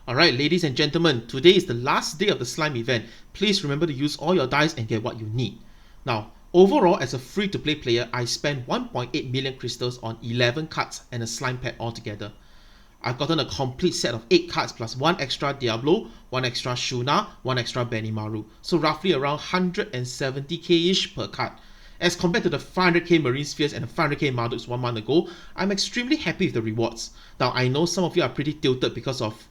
Alright, ladies and gentlemen, today is the last day of the slime event. Please remember to use all your dice and get what you need. Now, overall, as a free-to-play player, I spent 1.8 million crystals on 11 cards and a slime pet altogether. I've gotten a complete set of 8 cards plus 1 extra Diablo, 1 extra Shuna, 1 extra Benimaru. So roughly around 170k-ish per card. As compared to the 500k Marine Spheres and the 500k Marduks 1 month ago, I'm extremely happy with the rewards. Now, I know some of you are pretty tilted because of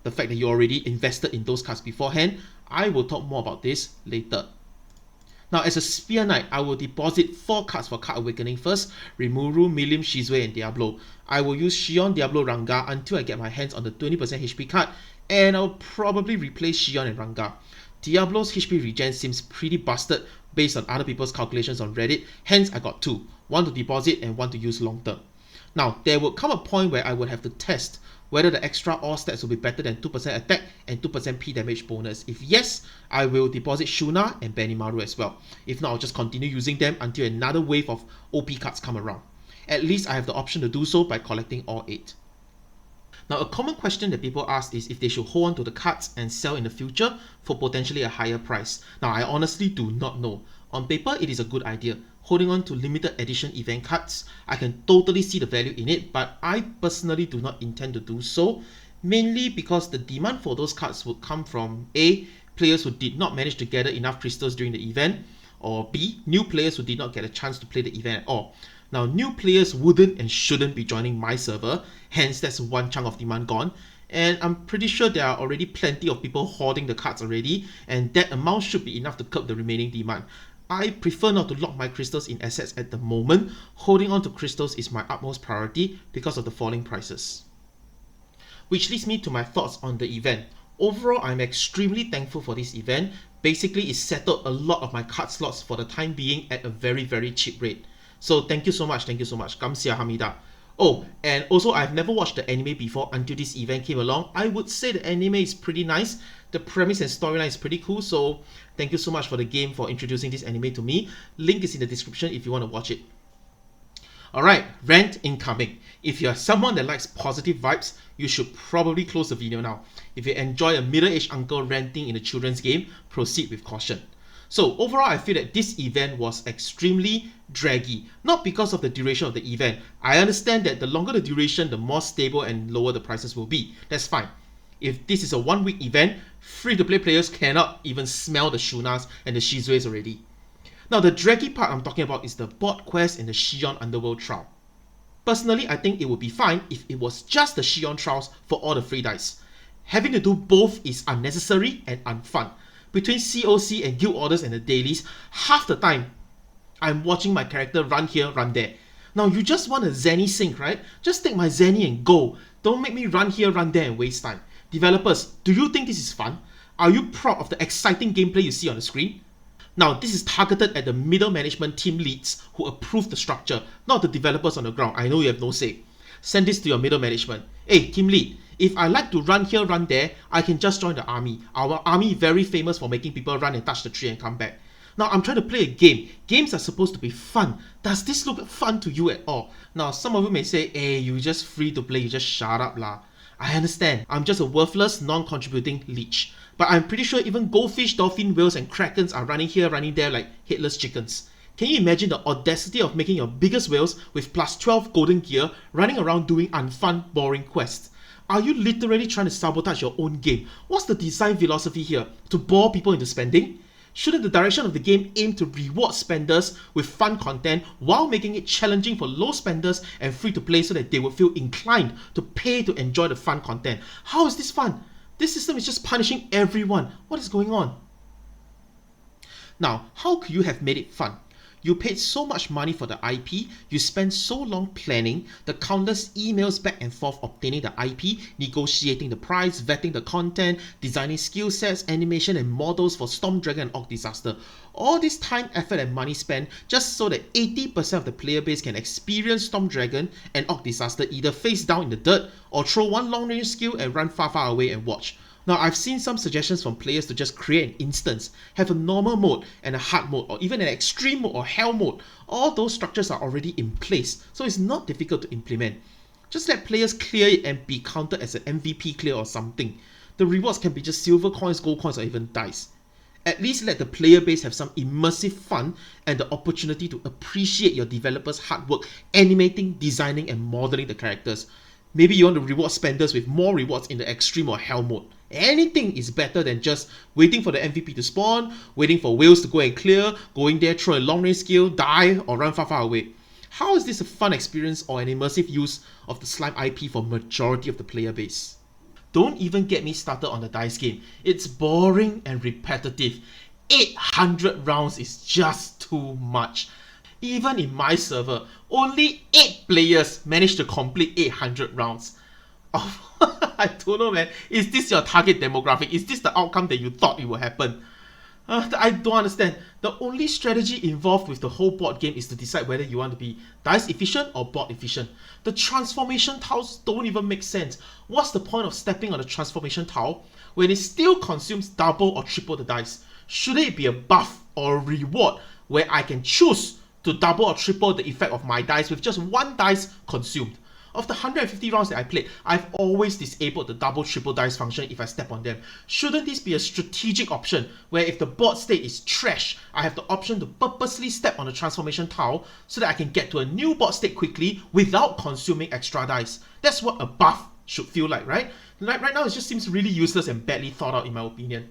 the fact that you already invested in those cards beforehand. I will talk more about this later. Now, as a Spear Knight, I will deposit 4 cards for Card Awakening first: Rimuru, Milim, Shizue, and Diablo. I will use Shion, Diablo, Ranga until I get my hands on the 20% HP card, and I'll probably replace Shion and Ranga. Diablo's HP regen seems pretty busted based on other people's calculations on Reddit, hence I got 2, one to deposit and one to use long term. Now, there will come a point where I will have to test whether the extra all stats will be better than 2% attack and 2% P damage bonus. If yes, I will deposit Shuna and Benimaru as well. If not, I'll just continue using them until another wave of OP cards come around. At least I have the option to do so by collecting all 8. Now, a common question that people ask is if they should hold on to the cards and sell in the future for potentially a higher price. Now, I honestly do not know. On paper, it is a good idea. Holding on to limited edition event cards, I can totally see the value in it, but I personally do not intend to do so, mainly because the demand for those cards would come from A, players who did not manage to gather enough crystals during the event, or B, new players who did not get a chance to play the event at all. Now, new players wouldn't and shouldn't be joining my server, hence that's one chunk of demand gone, and I'm pretty sure there are already plenty of people hoarding the cards already, and that amount should be enough to curb the remaining demand. I prefer not to lock my crystals in assets at the moment. Holding on to crystals is my utmost priority because of the falling prices. Which leads me to my thoughts on the event. Overall, I'm extremely thankful for this event. Basically, it settled a lot of my card slots for the time being at a very cheap rate. So thank you so much, Kamsia Hamida. Oh, and also I've never watched the anime before until this event came along. I would say the anime is pretty nice. The premise and storyline is pretty cool, so thank you so much for the game for introducing this anime to me. Link is in the description if you want to watch it. Alright, rant incoming. If you're someone that likes positive vibes, you should probably close the video now. If you enjoy a middle-aged uncle ranting in a children's game, proceed with caution. So overall, I feel that this event was extremely draggy, not because of the duration of the event. I understand that the longer the duration, the more stable and lower the prices will be. That's fine. If this is a 1-week event, free-to-play players cannot even smell the Shunas and the Shizues already. Now, the draggy part I'm talking about is the bot quest and the Shion Underworld trial. Personally, I think it would be fine if it was just the Shion trials for all the free dice. Having to do both is unnecessary and unfun. Between COC and guild orders and the dailies, half the time I'm watching my character run here, run there. Now, you just want a Zenny sync, right? Just take my Zenny and go. Don't make me run here, run there and waste time. Developers, do you think this is fun? Are you proud of the exciting gameplay you see on the screen? Now, this is targeted at the middle management team leads who approve the structure, not the developers on the ground. I know you have no say. Send this to your middle management. Hey, team lead, if I like to run here, run there, I can just join the army. Our army very famous for making people run and touch the tree and come back. Now, I'm trying to play a game. Games are supposed to be fun. Does this look fun to you at all? Now, some of you may say, hey, you just free to play, you just shut up lah. I understand, I'm just a worthless, non-contributing leech. But I'm pretty sure even goldfish, dolphin, whales and krakens are running here, running there like headless chickens. Can you imagine the audacity of making your biggest whales with plus 12 golden gear running around doing unfun, boring quests? Are you literally trying to sabotage your own game? What's the design philosophy here? To bore people into spending? Shouldn't the direction of the game aim to reward spenders with fun content while making it challenging for low spenders and free to play so that they would feel inclined to pay to enjoy the fun content? How is this fun? This system is just punishing everyone. What is going on? Now, how could you have made it fun? You paid so much money for the IP, you spent so long planning, the countless emails back and forth obtaining the IP, negotiating the price, vetting the content, designing skill sets, animation and models for Storm Dragon and Orc Disaster. All this time, effort and money spent just so that 80% of the player base can experience Storm Dragon and Orc Disaster either face down in the dirt or throw one long range skill and run far away and watch. Now, I've seen some suggestions from players to just create an instance, have a normal mode and a hard mode, or even an extreme mode or hell mode. All those structures are already in place, so it's not difficult to implement. Just let players clear it and be counted as an MVP clear or something. The rewards can be just silver coins, gold coins, or even dice. At least let the player base have some immersive fun and the opportunity to appreciate your developers' hard work animating, designing, and modeling the characters. Maybe you want to reward spenders with more rewards in the extreme or hell mode. Anything is better than just waiting for the MVP to spawn, waiting for whales to go and clear, going there, throw a long range skill, die, or run far far away. How is this a fun experience or an immersive use of the slime IP for majority of the player base? Don't even get me started on the dice game. It's boring and repetitive. 800 rounds is just too much. Even in my server, only 8 players managed to complete 800 rounds. Oh, I don't know, man. Is this your target demographic? Is this the outcome that you thought it would happen? I don't understand. The only strategy involved with the whole board game is to decide whether you want to be dice efficient or board efficient. The transformation tiles don't even make sense. What's the point of stepping on a transformation tile when it still consumes double or triple the dice? Should it be a buff or a reward where I can choose to double or triple the effect of my dice with just one dice consumed? Of the 150 rounds that I played, I've always disabled the double triple dice function if I step on them. Shouldn't this be a strategic option where if the board state is trash, I have the option to purposely step on the transformation tile so that I can get to a new board state quickly without consuming extra dice? That's what a buff should feel like, right? Right now it just seems really useless and badly thought out in my opinion.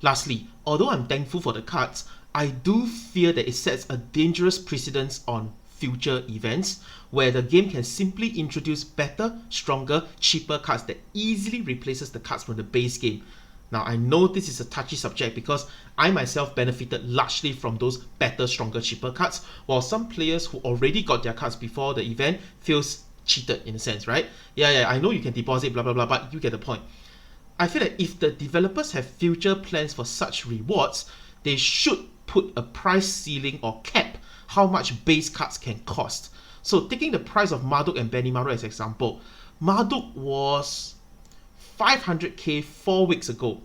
Lastly, although I'm thankful for the cards, I do fear that it sets a dangerous precedence on future events where the game can simply introduce better, stronger, cheaper cards that easily replaces the cards from the base game. Now I know this is a touchy subject because I myself benefited largely from those better, stronger, cheaper cards, while some players who already got their cards before the event feels cheated in a sense, right? Yeah, I know you can deposit blah blah blah, but you get the point. I feel that if the developers have future plans for such rewards, they should put a price ceiling or cap how much base cards can cost. So taking the price of Marduk and Benimaru as example, Marduk was 500k 4 weeks ago.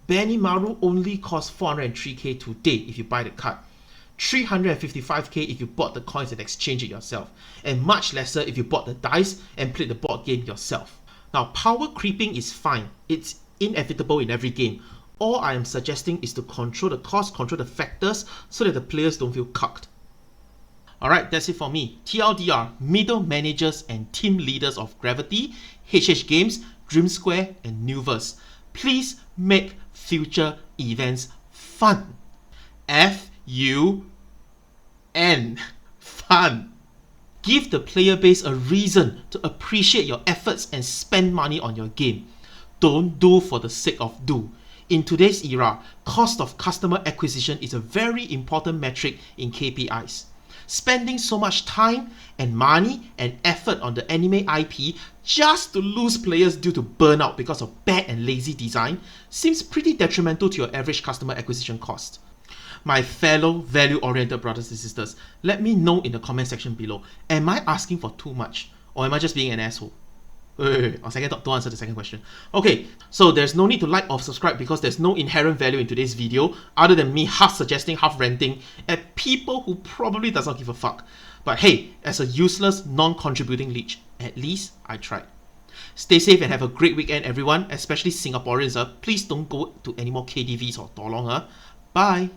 Benimaru only costs 403k today if you buy the card. 355k if you bought the coins and exchange it yourself, and much lesser if you bought the dice and played the board game yourself. Now, power creeping is fine. It's inevitable in every game. All I am suggesting is to control the cost, control the factors so that the players don't feel cucked. Alright, that's it for me. TLDR, middle managers and team leaders of Gravity, HH Games, Dream Square, and Nuverse. Please make future events fun. F-U-N. Fun. Give the player base a reason to appreciate your efforts and spend money on your game. Don't do for the sake of do. In today's era, cost of customer acquisition is a very important metric in KPIs. Spending so much time and money and effort on the anime IP just to lose players due to burnout because of bad and lazy design seems pretty detrimental to your average customer acquisition cost. My fellow value-oriented brothers and sisters, let me know in the comment section below, am I asking for too much or am I just being an asshole? Wait. Don't answer the second question. Okay, so there's no need to like or subscribe because there's no inherent value in today's video other than me half suggesting, half ranting at people who probably does not give a fuck. But hey, as a useless, non-contributing leech, at least I tried. Stay safe and have a great weekend everyone, especially Singaporeans. Please don't go to any more KDVs or Tolong. Bye!